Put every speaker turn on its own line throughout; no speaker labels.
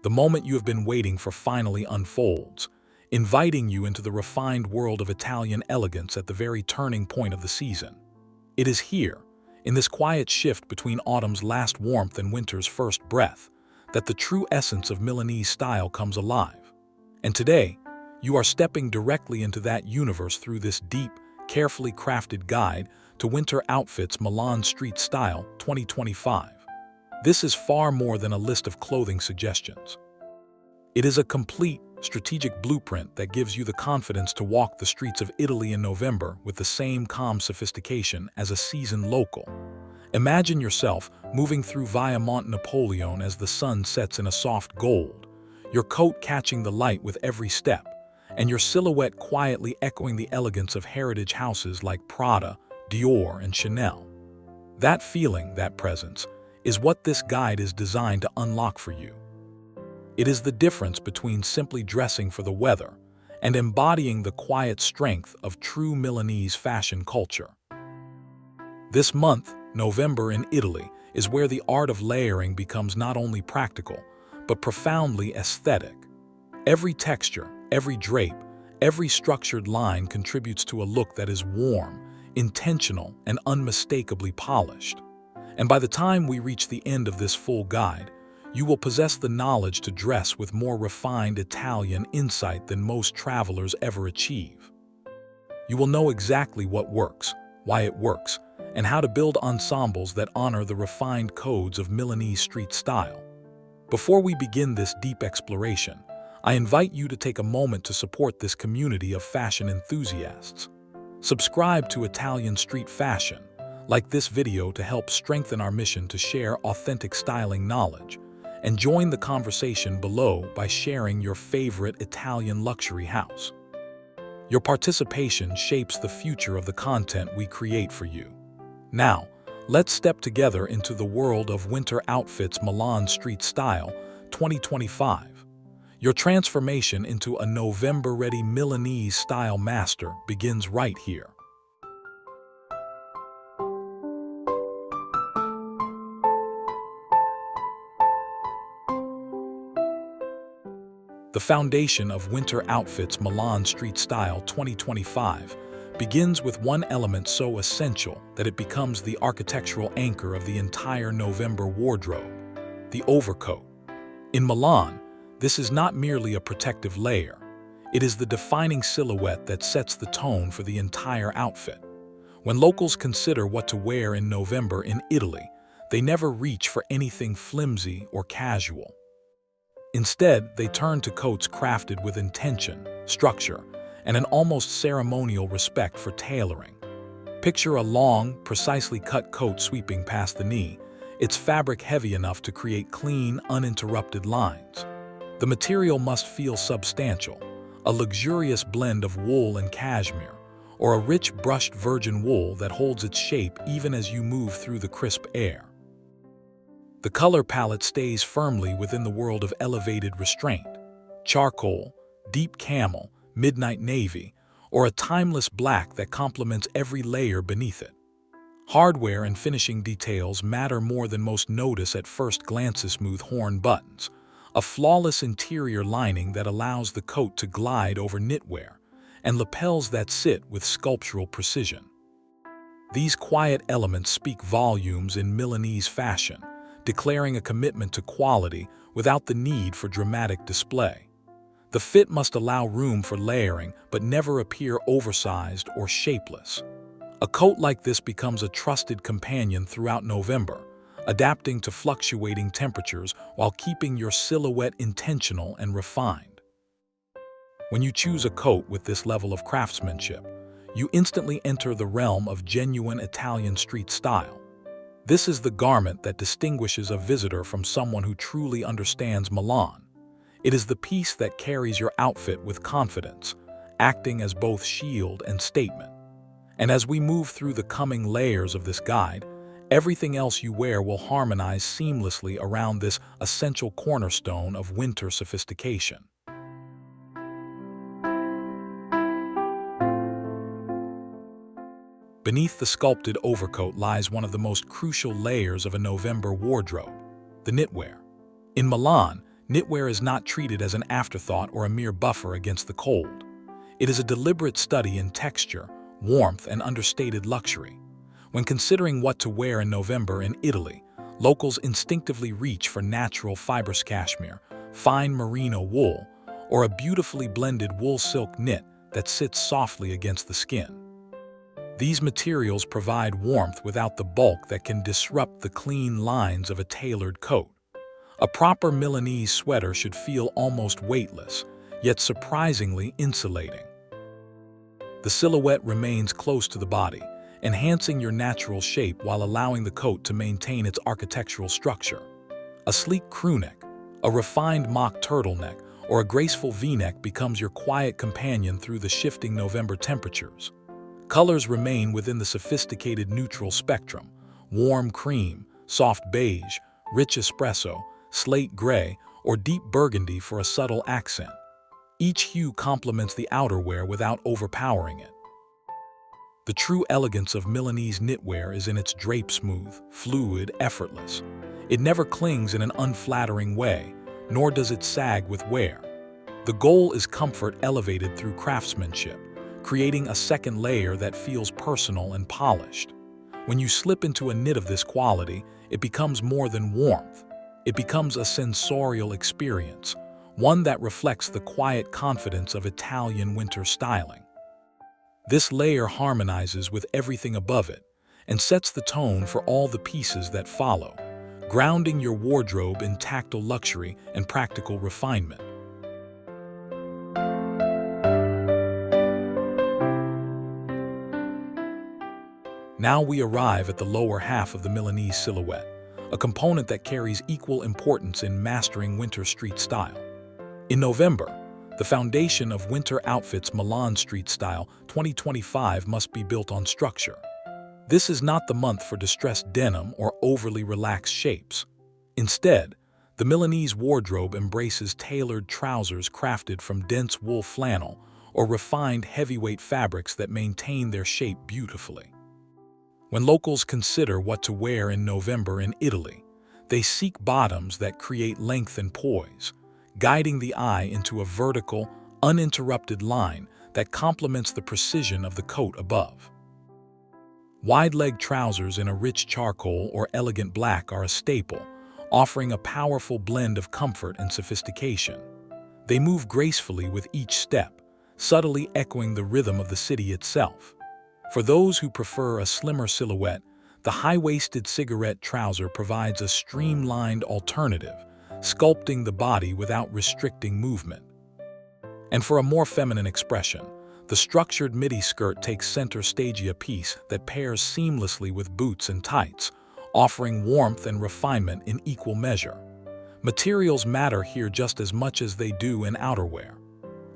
The moment you have been waiting for finally unfolds, inviting you into the refined world of Italian elegance at the very turning point of the season. It is here, in this quiet shift between autumn's last warmth and winter's first breath, that the true essence of Milanese style comes alive. And today, you are stepping directly into that universe through this deep, carefully crafted guide to Winter Outfits Milan Street Style 2025. This is far more than a list of clothing suggestions. It is a complete, strategic blueprint that gives you the confidence to walk the streets of Italy in November with the same calm sophistication as a seasoned local. Imagine yourself moving through Via Monte Napoleon as the sun sets in a soft gold, your coat catching the light with every step, and your silhouette quietly echoing the elegance of heritage houses like Prada, Dior, and Chanel. That feeling, that presence, is what this guide is designed to unlock for you. It is the difference between simply dressing for the weather and embodying the quiet strength of true Milanese fashion culture. This month, November in Italy, is where the art of layering becomes not only practical, but profoundly aesthetic. Every texture, every drape, every structured line contributes to a look that is warm, intentional, and unmistakably polished. And by the time we reach the end of this full guide, you will possess the knowledge to dress with more refined Italian insight than most travelers ever achieve. You will know exactly what works, why it works, and how to build ensembles that honor the refined codes of Milanese street style. Before we begin this deep exploration, I invite you to take a moment to support this community of fashion enthusiasts. Subscribe to Italian Street Fashion, like this video to help strengthen our mission to share authentic styling knowledge, and join the conversation below by sharing your favorite Italian luxury house. Your participation shapes the future of the content we create for you. Now, let's step together into the world of Winter Outfits Milan Street Style 2025. Your transformation into a November-ready Milanese style master begins right here. The foundation of Winter Outfits Milan Street Style 2025 begins with one element so essential that it becomes the architectural anchor of the entire November wardrobe: the overcoat. In Milan, this is not merely a protective layer. It is the defining silhouette that sets the tone for the entire outfit. When locals consider what to wear in November in Italy, they never reach for anything flimsy or casual. Instead, they turn to coats crafted with intention, structure, and an almost ceremonial respect for tailoring. Picture a long, precisely cut coat sweeping past the knee, its fabric heavy enough to create clean, uninterrupted lines. The material must feel substantial, a luxurious blend of wool and cashmere, or a rich brushed virgin wool that holds its shape even as you move through the crisp air. The color palette stays firmly within the world of elevated restraint: charcoal, deep camel, midnight navy, or a timeless black that complements every layer beneath it. Hardware and finishing details matter more than most notice at first glance. Smooth horn buttons, a flawless interior lining that allows the coat to glide over knitwear, and lapels that sit with sculptural precision. These quiet elements speak volumes in Milanese fashion, declaring a commitment to quality without the need for dramatic display. The fit must allow room for layering but never appear oversized or shapeless. A coat like this becomes a trusted companion throughout November, adapting to fluctuating temperatures while keeping your silhouette intentional and refined. When you choose a coat with this level of craftsmanship, you instantly enter the realm of genuine Italian street style. This is the garment that distinguishes a visitor from someone who truly understands Milan. It is the piece that carries your outfit with confidence, acting as both shield and statement. And as we move through the coming layers of this guide, everything else you wear will harmonize seamlessly around this essential cornerstone of winter sophistication. Beneath the sculpted overcoat lies one of the most crucial layers of a November wardrobe: the knitwear. In Milan, Knitwear is not treated as an afterthought or a mere buffer against the cold. It is a deliberate study in texture, warmth, and understated luxury. When considering what to wear in November in Italy, locals instinctively reach for natural fibrous cashmere, fine merino wool, or a beautifully blended wool-silk knit that sits softly against the skin. These materials provide warmth without the bulk that can disrupt the clean lines of a tailored coat. A proper Milanese sweater should feel almost weightless, yet surprisingly insulating. The silhouette remains close to the body, enhancing your natural shape while allowing the coat to maintain its architectural structure. A sleek crewneck, a refined mock turtleneck, or a graceful V-neck becomes your quiet companion through the shifting November temperatures. Colors remain within the sophisticated neutral spectrum: warm cream, soft beige, rich espresso, slate gray, or deep burgundy for a subtle accent. Each hue complements the outerwear without overpowering it. The true elegance of Milanese knitwear is in its drape smooth, fluid, effortless. It never clings in an unflattering way, nor does it sag with wear. The goal is comfort elevated through craftsmanship, creating a second layer that feels personal and polished. When you slip into a knit of this quality, it becomes more than warmth. It becomes a sensorial experience, one that reflects the quiet confidence of Italian winter styling. This layer harmonizes with everything above it and sets the tone for all the pieces that follow, grounding your wardrobe in tactile luxury and practical refinement. Now we arrive at the lower half of the Milanese silhouette, a component that carries equal importance in mastering winter street style. In November, the foundation of winter outfits Milan street style 2025 must be built on structure. This is not the month for distressed denim or overly relaxed shapes. Instead, the Milanese wardrobe embraces tailored trousers crafted from dense wool flannel or refined heavyweight fabrics that maintain their shape beautifully. When locals consider what to wear in November in Italy, they seek bottoms that create length and poise, guiding the eye into a vertical, uninterrupted line that complements the precision of the coat above. Wide-leg trousers in a rich charcoal or elegant black are a staple, offering a powerful blend of comfort and sophistication. They move gracefully with each step, subtly echoing the rhythm of the city itself. For those who prefer a slimmer silhouette, the high-waisted cigarette trouser provides a streamlined alternative, sculpting the body without restricting movement. And for a more feminine expression, the structured midi skirt takes center stage, a piece that pairs seamlessly with boots and tights, offering warmth and refinement in equal measure. Materials matter here just as much as they do in outerwear.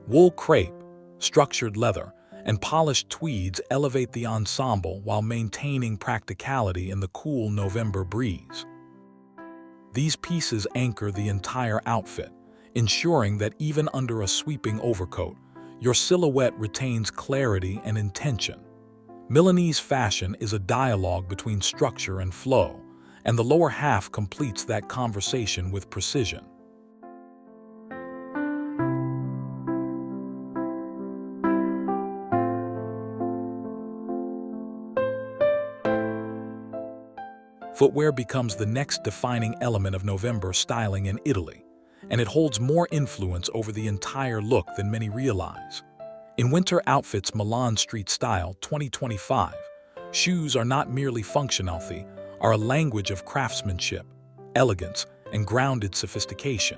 Wool crepe, structured leather, and polished tweeds elevate the ensemble while maintaining practicality in the cool November breeze. These pieces anchor the entire outfit, ensuring that even under a sweeping overcoat, your silhouette retains clarity and intention. Milanese fashion is a dialogue between structure and flow, and the lower half completes that conversation with precision. Footwear becomes the next defining element of November styling in Italy, and it holds more influence over the entire look than many realize. In winter outfits Milan street style 2025, shoes are not merely functional, they are a language of craftsmanship, elegance, and grounded sophistication.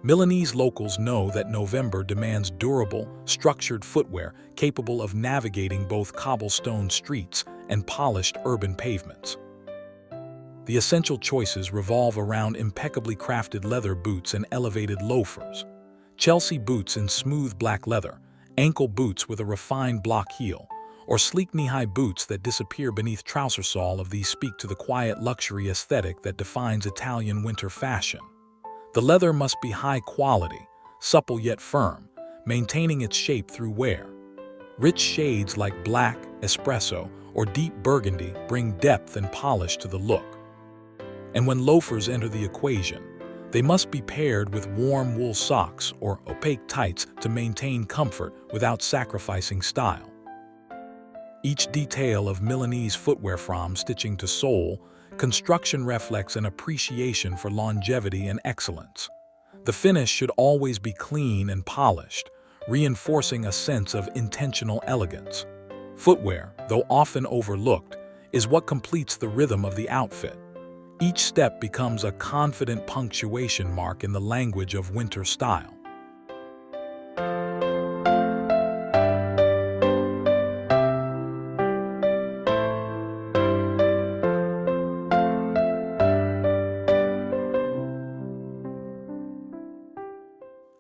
Milanese locals know that November demands durable, structured footwear capable of navigating both cobblestone streets and polished urban pavements. The essential choices revolve around impeccably crafted leather boots and elevated loafers, Chelsea boots in smooth black leather, ankle boots with a refined block heel, or sleek knee-high boots that disappear beneath trouser sole. Of these speak to the quiet luxury aesthetic that defines Italian winter fashion. The leather must be high quality, supple yet firm, maintaining its shape through wear. Rich shades like black, espresso, or deep burgundy bring depth and polish to the look. And when loafers enter the equation, They must be paired with warm wool socks or opaque tights to maintain comfort without sacrificing style. Each detail of Milanese footwear, from stitching to sole construction, reflects an appreciation for longevity and excellence. The finish should always be clean and polished, reinforcing a sense of intentional elegance. Footwear, though often overlooked, is what completes the rhythm of the outfit. Each step becomes a confident punctuation mark in the language of winter style.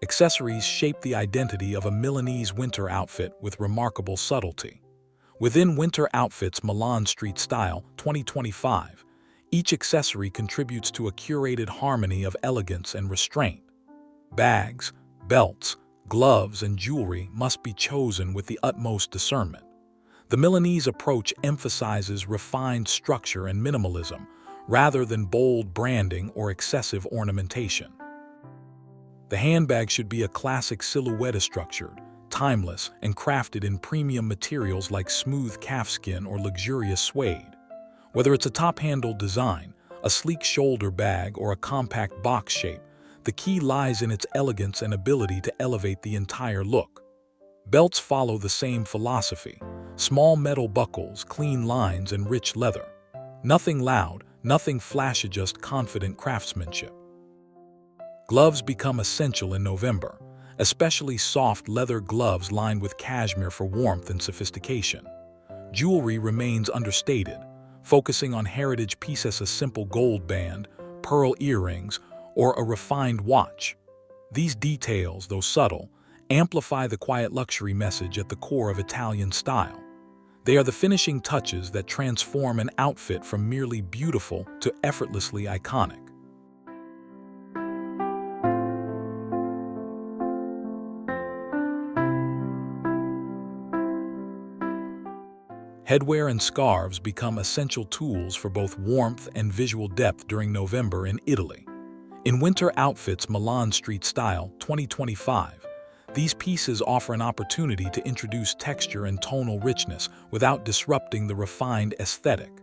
Accessories shape the identity of a Milanese winter outfit with remarkable subtlety. Within Winter Outfits Milan Street Style 2025, each accessory contributes to a curated harmony of elegance and restraint. Bags, belts, gloves, and jewelry must be chosen with the utmost discernment. The Milanese approach emphasizes refined structure and minimalism, rather than bold branding or excessive ornamentation. The handbag should be a classic silhouette, structured, timeless, and crafted in premium materials like smooth calfskin or luxurious suede. Whether it's a top-handled design, a sleek shoulder bag, or a compact box shape, the key lies in its elegance and ability to elevate the entire look. Belts follow the same philosophy: small metal buckles, clean lines, and rich leather. Nothing loud, nothing flashy, just confident craftsmanship. Gloves become essential in November, especially soft leather gloves lined with cashmere for warmth and sophistication. Jewelry remains understated, focusing on heritage pieces: a simple gold band, pearl earrings, or a refined watch. These details, though subtle, amplify the quiet luxury message at the core of Italian style. They are the finishing touches that transform an outfit from merely beautiful to effortlessly iconic. Headwear and scarves become essential tools for both warmth and visual depth during November in Italy. In Winter Outfits Milan Street Style 2025, these pieces offer an opportunity to introduce texture and tonal richness without disrupting the refined aesthetic.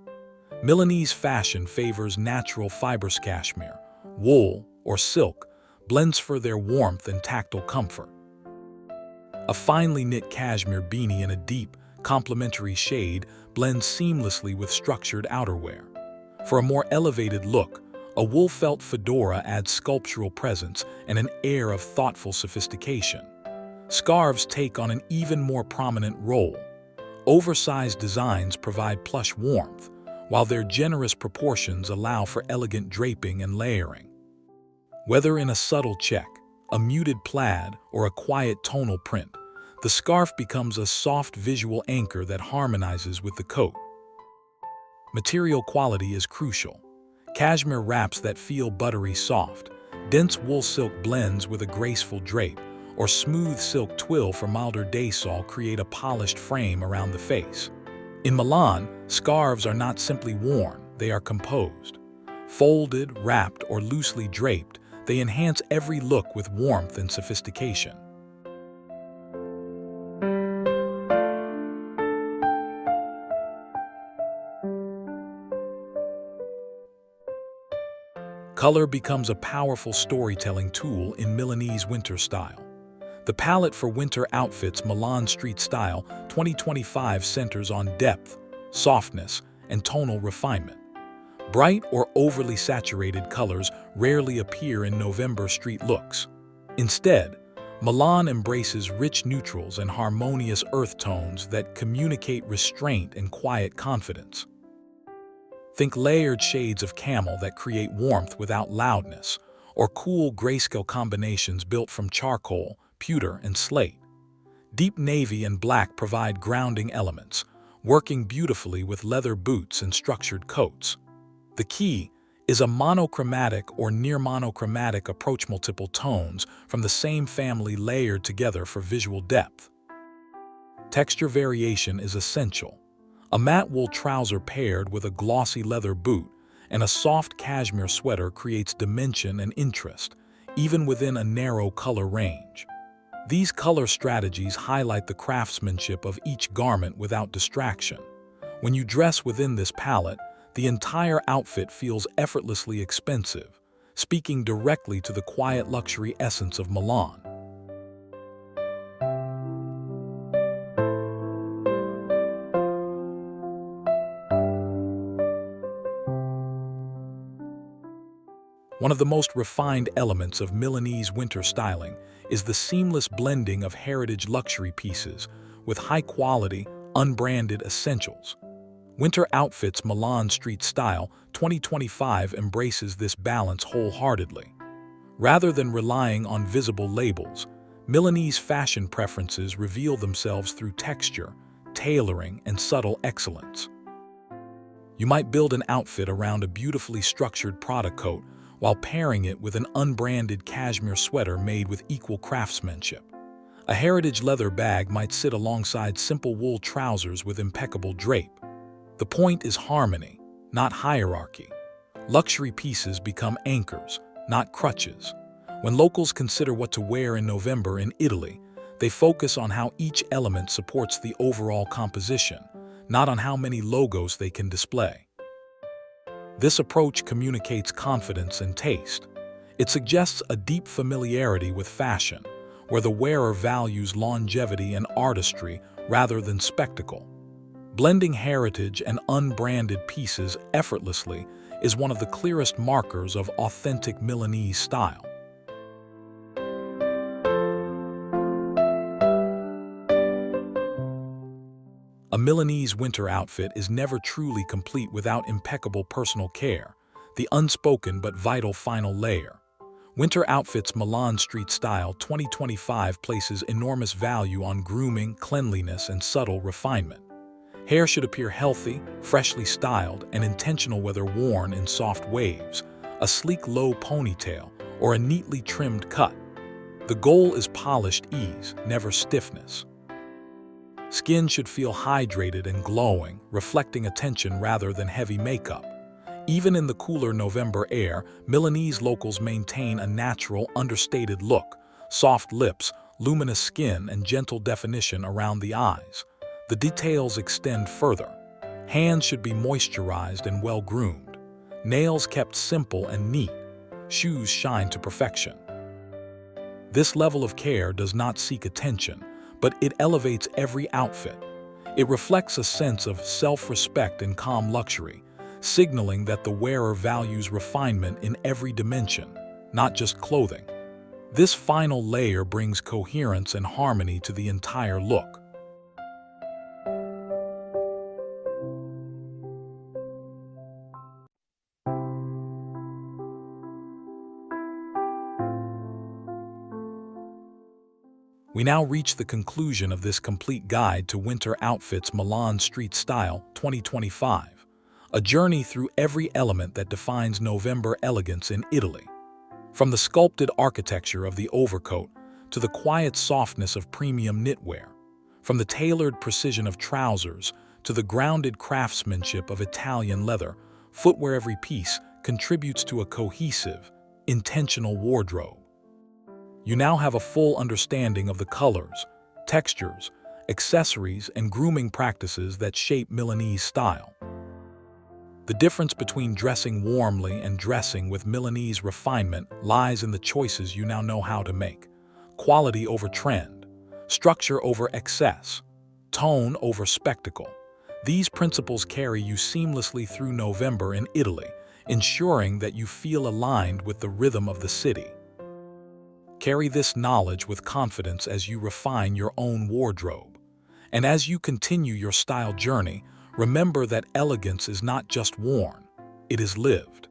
Milanese fashion favors natural fibers: cashmere, wool, or silk blends for their warmth and tactile comfort. A finely knit cashmere beanie in a deep, complementary shade blends seamlessly with structured outerwear. For a more elevated look, a wool felt fedora adds sculptural presence and an air of thoughtful sophistication. Scarves take on an even more prominent role. Oversized designs provide plush warmth, while their generous proportions allow for elegant draping and layering. Whether in a subtle check, a muted plaid, or a quiet tonal print, the scarf becomes a soft visual anchor that harmonizes with the coat. Material quality is crucial. Cashmere wraps that feel buttery soft, dense wool silk blends with a graceful drape, or smooth silk twill for milder daysol create a polished frame around the face. In Milan, scarves are not simply worn, they are composed. Folded, wrapped, or loosely draped, they enhance every look with warmth and sophistication. Color becomes a powerful storytelling tool in Milanese winter style. The palette for Winter Outfits Milan Street Style 2025 centers on depth, softness, and tonal refinement. Bright or overly saturated colors rarely appear in November street looks. Instead, Milan embraces rich neutrals and harmonious earth tones that communicate restraint and quiet confidence. Think layered shades of camel that create warmth without loudness, or cool grayscale combinations built from charcoal, pewter, and slate. Deep navy and black provide grounding elements, working beautifully with leather boots and structured coats. The key is a monochromatic or near monochromatic approach: multiple tones from the same family layered together for visual depth. Texture variation is essential. A matte wool trouser paired with a glossy leather boot, and a soft cashmere sweater creates dimension and interest, even within a narrow color range. These color strategies highlight the craftsmanship of each garment without distraction. When you dress within this palette, the entire outfit feels effortlessly expensive, speaking directly to the quiet luxury essence of Milan. One of the most refined elements of Milanese winter styling is the seamless blending of heritage luxury pieces with high-quality, unbranded essentials. Winter Outfits Milan Street Style 2025 embraces this balance wholeheartedly. Rather than relying on visible labels, Milanese fashion preferences reveal themselves through texture, tailoring, and subtle excellence. You might build an outfit around a beautifully structured Prada coat while pairing it with an unbranded cashmere sweater made with equal craftsmanship. A heritage leather bag might sit alongside simple wool trousers with impeccable drape. The point is harmony, not hierarchy. Luxury pieces become anchors, not crutches. When locals consider what to wear in November in Italy, they focus on how each element supports the overall composition, not on how many logos they can display. This approach communicates confidence and taste. It suggests a deep familiarity with fashion, where the wearer values longevity and artistry rather than spectacle. Blending heritage and unbranded pieces effortlessly is one of the clearest markers of authentic Milanese style. A Milanese winter outfit is never truly complete without impeccable personal care, the unspoken but vital final layer. Winter Outfits Milan Street Style 2025 places enormous value on grooming, cleanliness, and subtle refinement. Hair should appear healthy, freshly styled, and intentional whether worn in soft waves, a sleek low ponytail, or a neatly trimmed cut. The goal is polished ease, never stiffness. Skin should feel hydrated and glowing, reflecting attention rather than heavy makeup. Even in the cooler November air, Milanese locals maintain a natural, understated look, soft lips, luminous skin, and gentle definition around the eyes. The details extend further. Hands should be moisturized and well-groomed. Nails kept simple and neat. Shoes shine to perfection. This level of care does not seek attention, but it elevates every outfit. It reflects a sense of self-respect and calm luxury, signaling that the wearer values refinement in every dimension, not just clothing. This final layer brings coherence and harmony to the entire look. We now reach the conclusion of this complete guide to Winter Outfits Milan Street Style 2025, a journey through every element that defines November elegance in Italy. From the sculpted architecture of the overcoat to the quiet softness of premium knitwear, from the tailored precision of trousers to the grounded craftsmanship of Italian leather, footwear, every piece contributes to a cohesive, intentional wardrobe. You now have a full understanding of the colors, textures, accessories, and grooming practices that shape Milanese style. The difference between dressing warmly and dressing with Milanese refinement lies in the choices you now know how to make. Quality over trend, structure over excess, tone over spectacle. These principles carry you seamlessly through November in Italy, ensuring that you feel aligned with the rhythm of the city. Carry this knowledge with confidence as you refine your own wardrobe. And as you continue your style journey, remember that elegance is not just worn, it is lived.